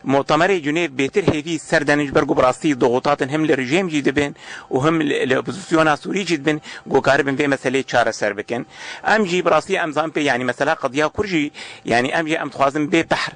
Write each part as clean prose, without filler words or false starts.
مؤتمر جنيف بيتر هيفي سردنج برجو براستي ضغوطات هم للرجيم جدبن وهم الاوبوزيسيون سوري جدبن جو كاربن في مساله شارع سربكن ام جي براستي ام زامبي يعني مثلا قضيه كرجي يعني ام جي ام تخازم ببحر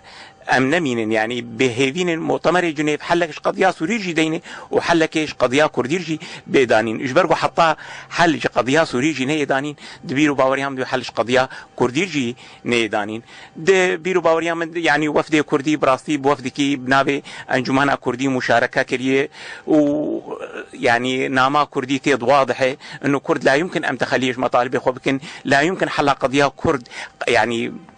ام نمين يعني بهيفين مؤتمر جنيف حلكش قضيه سوريجي دينه وحلكش قضيه كرديرجي بيدانين اجبرجو حطها حلج قضيه سوريجي نيدانين دبيرو باوريام دو حلش قضيه كرديرجي نيدانين دبيرو باوريام يعني وفد كردي براستي بوفدكي بنابه انجمن كردي مشاركه كريه ويعني ناما كردي تيد واضحه انه كرد لا يمكن ان تخليش مطالب خبكن لا يمكن حل قضيه كرد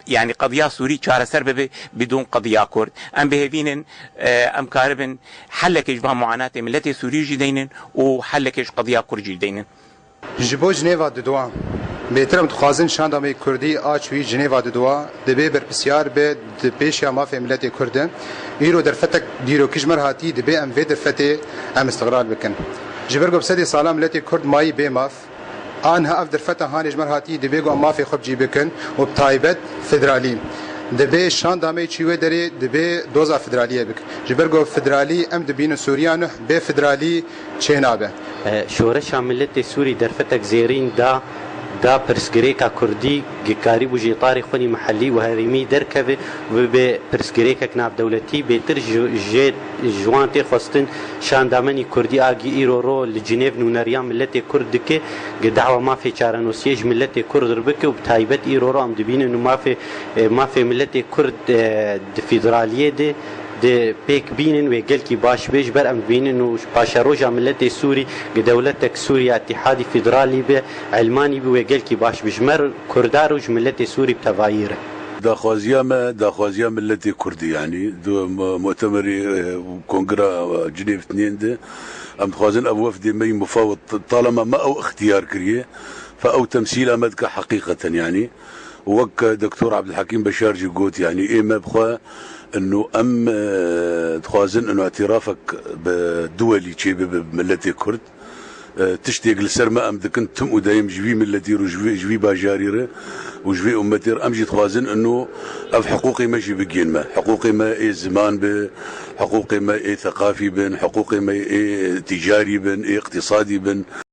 يعني قضيه سوري شارع سرب بدون قضيه كرد ام بهيفين ام كاربن حلك اجبا معاناه ملتي سوري جدينن وحلكش قضيه كردي جدينن جبو جنيفا ددوا بيترم تخازن شاندامي كردي اچوي جنيفا ددوا دبي بربسيار به دبيشيا ما في ملتي كردن ايرو درفتك ديرو كجمر هاتي دبي ام في درفتي ام استقرار بكن جبرغو بسدي سلام ملتي كرد ماي بماف انها افدر فتح هانج مرهاتي دبيغو ما في خبجي بكن وبتايبت فدرالي دبي شاندامي تشوي دري دبي دوزا فدراليه بك جبرغو فدرالي ام دبين سوريانو به فدرالي تشينابه شورش ملت سوري درفتك زيرين دا پرسگریکا کردی گکاری بوجی طاری خونی محلی و هریمی درکوه و به پرسگریکا کناب دولتی بهتر جوان تی خواستن شاندامنی کردی آگی ایرو رو لجنیو نونریان ملت کرد که دعوه ما في چارنوسیج ملت کرد ربکه و بتایبت ایرو رو هم دبینه نو ما في ملت کرد فدرالیه ده د پیک بینن و گلکی باش بیش بر ام بینن و باشروج ملت سوری دولتك سوريا اتحادي فيدرالي به علماني به گلکی باش بجمر كرداروج ملت سوري بتفايره داخوازيا ملت كردي يعني دو مؤتمر كونغرا جنيف 2 ده ام خوازن ابو وفد مي مفاوض طالما ما او اختيار كريه فاو تمثيل امدك حقيقه يعني وك دكتور عبد الحكيم بشار جيغوت يعني ايه ما بخوا انه ام تخوازن انه اعترافك بدولي تشي بملتي كرد تشتيق لسرما ام دكنت تم ودايم جوي ملتي جوي باجاريره وجوي امتي امجي تخوازن انه اف حقوقي ماشي بقين ما حقوقي ما ايه زمان به حقوقي ما ايه ثقافي بن حقوقي ما ايه تجاري بن ايه اقتصادي بن